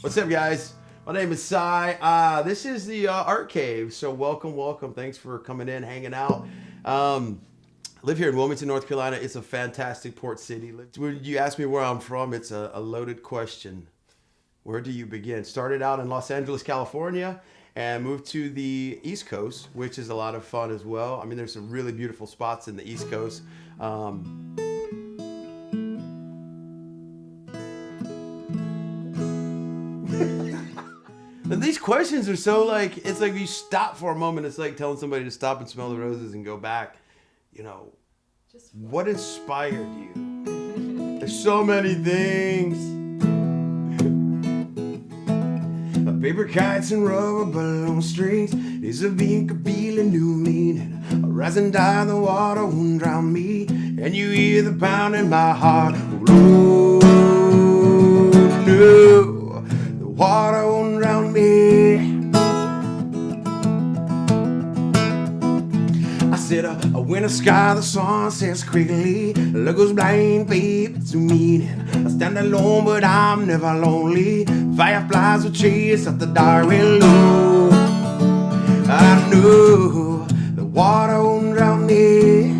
What's up, guys? My name is Cy. This is the Art Cave. So welcome. Thanks for coming in, hanging out. I live here in Wilmington, North Carolina. It's a fantastic port city. When you ask me where I'm from, it's a loaded question. Where do you begin? Started out in Los Angeles, California, and moved to the East Coast, which is a lot of fun as well. I mean, there's some really beautiful spots in the East Coast. And these questions are so like, it's like you stop for a moment. It's like telling somebody to stop and smell the roses and go back. You know, what inspired you? There's so many things. Paper kites and rubber balloon strings. These are being Kabila new meaning. Rising down the water won't drown me. And you hear the pound in my heart. Oh, no, the water won't drown me. I said a winter sky, the sun sets quickly. Look who's blind, babe, to meaning. I stand alone, but I'm never lonely. Fireflies will chase at the dark below. I know the water won't drown me.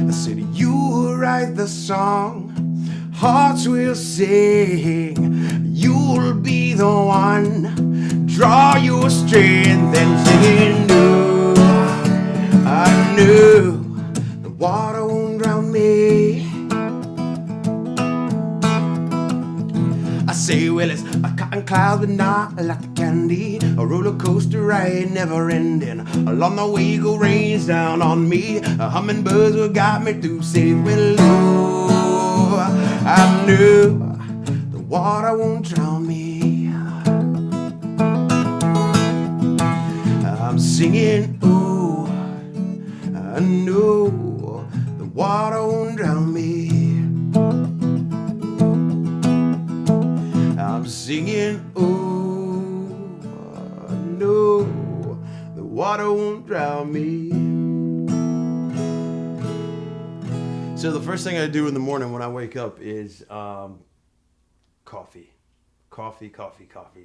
I said you will write the song, hearts will sing. You'll be the one, draw your strength and sing. No, I know the water won't drown me. I say, well, it's a cotton cloud, but not like the candy. A roller coaster ride, never ending. Along the way, go rains down on me. A hummingbirds will guide me through safe below. I know the water won't drown me. I'm singing, oh, I know the water won't drown me. I'm singing, oh, I know the water won't drown me. So the first thing I do in the morning when I wake up is coffee.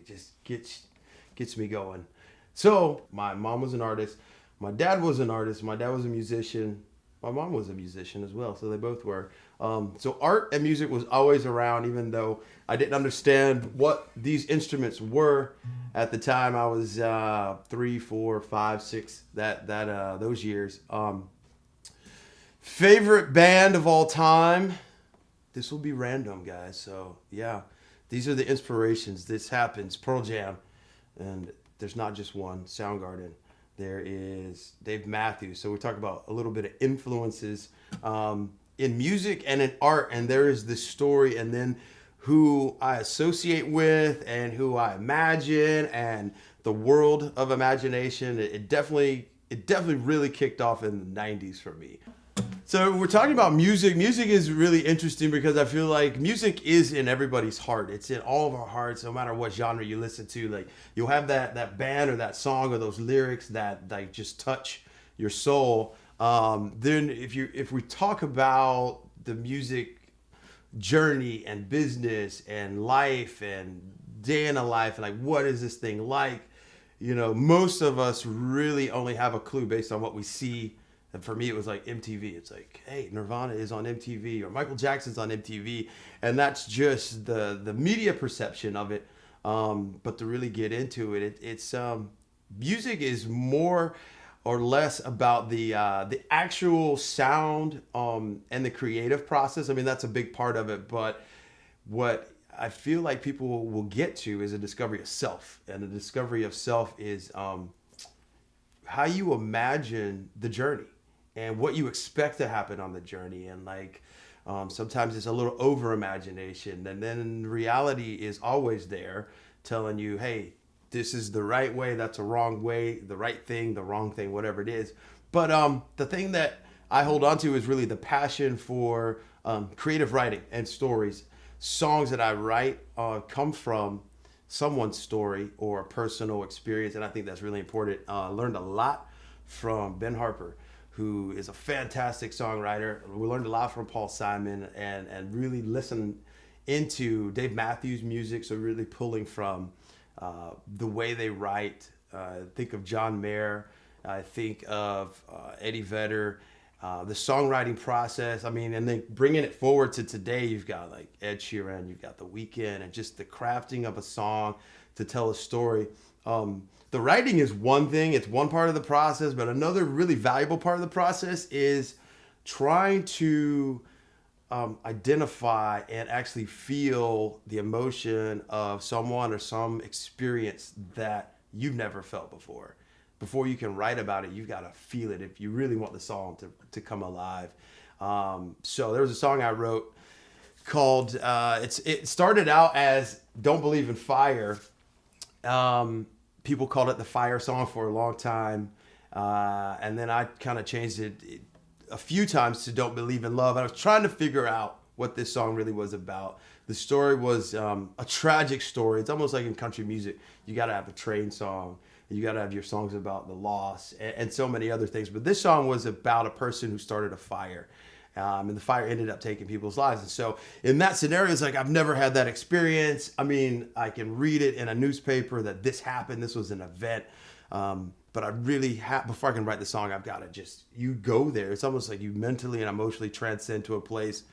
Just gets me going. So my mom was an artist. My dad was an artist. My dad was a musician. My mom was a musician as well, so they both were. So art and music was always around, even though I didn't understand what these instruments were at the time. I was 3, 4, 5, 6, those years. Favorite band of all time? This will be random, guys. So yeah, these are the inspirations. This happens. Pearl Jam, and there's not just one. Soundgarden. There is Dave Matthews. So we talk about a little bit of influences in music and in art, and there is this story, and then who I associate with and who I imagine, and the world of imagination. It definitely really kicked off in the 90s for me. So we're talking about music. Music is really interesting because I feel like music is in everybody's heart. It's in all of our hearts, no matter what genre you listen to. Like you'll have that band or that song or those lyrics that like just touch your soul. Then if we talk about the music journey and business and life and day in a life and like what is this thing like, you know, most of us really only have a clue based on what we see. And for me, it was like MTV. It's like, hey, Nirvana is on MTV or Michael Jackson's on MTV. And that's just the media perception of it. But to really get into it, it's music is more or less about the actual sound and the creative process. I mean, that's a big part of it. But what I feel like people will get to is a discovery of self. And the discovery of self is how you imagine the journey and what you expect to happen on the journey. And like sometimes it's a little over imagination, and then reality is always there telling you, hey, this is the right way, that's a wrong way, the right thing, the wrong thing, whatever it is. But the thing that I hold on to is really the passion for creative writing and stories. Songs that I write come from someone's story or a personal experience, and I think that's really important. Learned a lot from Ben Harper, who is a fantastic songwriter. We learned a lot from Paul Simon and really listened into Dave Matthews music. So really pulling from the way they write. Think of John Mayer. I think of Eddie Vedder. The songwriting process. I mean, and then bringing it forward to today, you've got like Ed Sheeran, you've got The Weeknd, and just the crafting of a song to tell a story. The writing is one thing, it's one part of the process, but another really valuable part of the process is trying to identify and actually feel the emotion of someone or some experience that you've never felt before. Before you can write about it, you've got to feel it if you really want the song to come alive. So there was a song I wrote called, it started out as Don't Believe in Fire. People called it the Fire Song for a long time. And then I kind of changed it a few times to Don't Believe in Love. I was trying to figure out what this song really was about. The story was a tragic story. It's almost like in country music. You got to have a train song. You got to have your songs about the loss and so many other things. But this song was about a person who started a fire. And the fire ended up taking people's lives. And so in that scenario, it's like, I've never had that experience. I mean, I can read it in a newspaper that this happened. This was an event. But I really before I can write the song, I've got to you go there. It's almost like you mentally and emotionally transcend to a place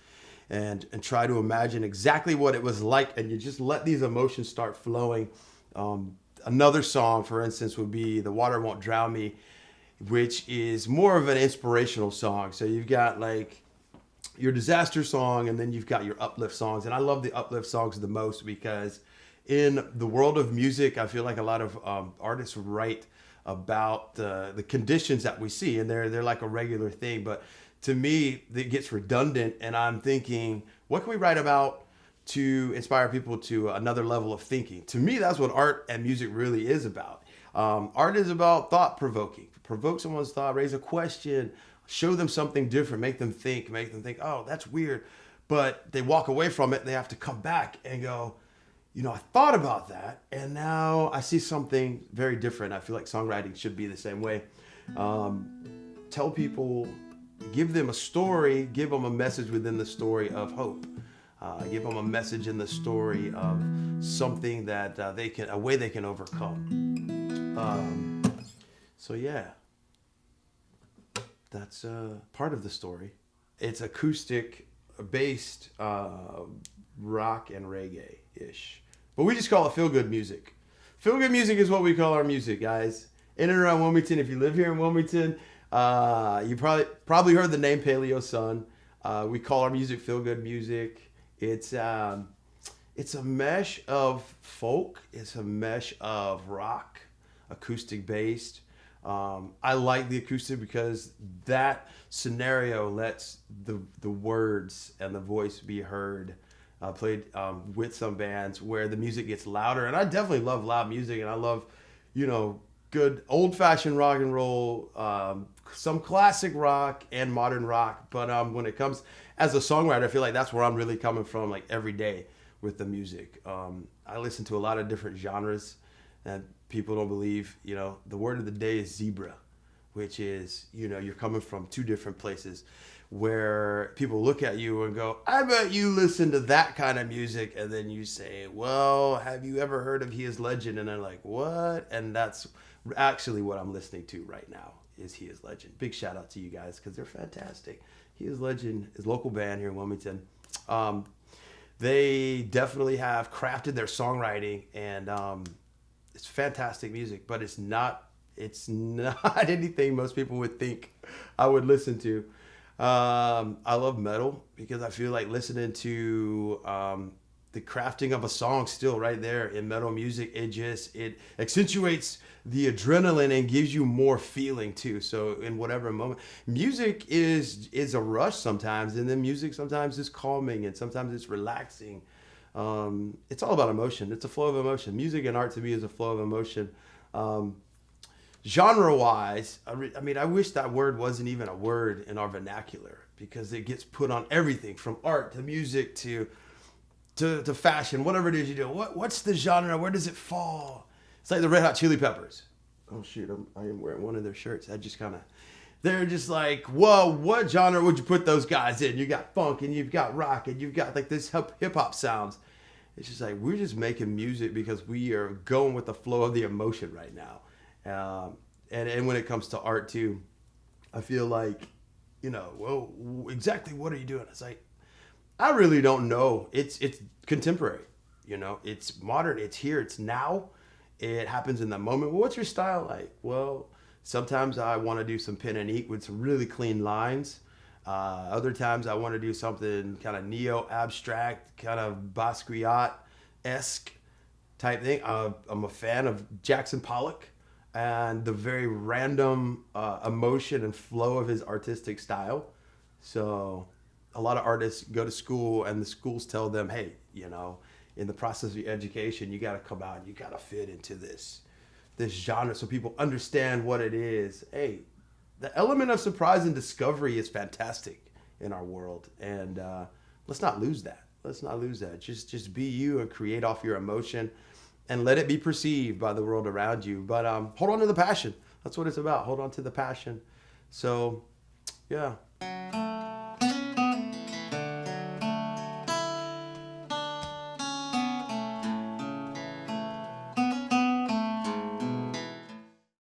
and try to imagine exactly what it was like. And you just let these emotions start flowing. Another song, for instance, would be The Water Won't Drown Me, which is more of an inspirational song. So you've got like your disaster song, and then you've got your uplift songs. And I love the uplift songs the most because in the world of music, I feel like a lot of artists write about the conditions that we see, and they're like a regular thing. But to me, it gets redundant, and I'm thinking, what can we write about to inspire people to another level of thinking? To me, that's what art and music really is about. Art is about thought provoking. Provoke someone's thought, raise a question, show them something different, make them think, oh, that's weird. But they walk away from it, and they have to come back and go, I thought about that, and now I see something very different. I feel like songwriting should be the same way. Tell people, give them a story, give them a message within the story of hope. Give them a message in the story of something that a way they can overcome. So yeah, that's part of the story. It's acoustic based rock and reggae-ish. But we just call it feel-good music. Feel-good music is what we call our music, guys. In and around Wilmington, if you live here in Wilmington, you probably heard the name Paleo Sun. We call our music feel-good music. It's a mesh of folk. It's a mesh of rock, acoustic-based. I like the acoustic because that scenario lets the words and the voice be heard. I played with some bands where the music gets louder, and I definitely love loud music, and I love, good old-fashioned rock and roll, some classic rock and modern rock. But when it comes as a songwriter, I feel like that's where I'm really coming from, like every day with the music. I listen to a lot of different genres, and people don't believe, the word of the day is zebra, which is, you're coming from two different places where people look at you and go, I bet you listen to that kind of music. And then you say, well, have you ever heard of He Is Legend? And they're like, what? And that's actually what I'm listening to right now is He Is Legend. Big shout out to you guys because they're fantastic. He Is Legend is a local band here in Wilmington. They definitely have crafted their songwriting, and it's fantastic music, but it's not anything most people would think I would listen to. I love metal because I feel like listening to the crafting of a song still right there in metal music, it accentuates the adrenaline and gives you more feeling too. So in whatever moment, music is a rush sometimes, and then music sometimes is calming and sometimes it's relaxing. It's all about emotion. It's a flow of emotion. Music and art to me is a flow of emotion. Genre-wise, I wish that word wasn't even a word in our vernacular because it gets put on everything from art to music to fashion, whatever it is you do. What's the genre? Where does it fall? It's like the Red Hot Chili Peppers. Oh shoot, I am wearing one of their shirts. That just kind of they're just like, whoa, what genre would you put those guys in? You got funk and you've got rock and you've got like this hip hop sounds. It's just like we're just making music because we are going with the flow of the emotion right now. And when it comes to art too, I feel like, well, exactly what are you doing? It's like, I really don't know. It's contemporary, it's modern, it's here, it's now. It happens in the moment. Well, what's your style like? Well, sometimes I want to do some pen and ink with some really clean lines. Other times I want to do something kind of neo abstract, kind of Basquiat esque type thing. I'm a fan of Jackson Pollock and the very random emotion and flow of his artistic style. So a lot of artists go to school and the schools tell them, hey, in the process of your education, you got to come out and you got to fit into this genre so people understand what it is. Hey, the element of surprise and discovery is fantastic in our world, and let's not lose that. Let's not lose that. Just be you and create off your emotion, and let it be perceived by the world around you. But hold on to the passion. That's what it's about. Hold on to the passion. So, yeah,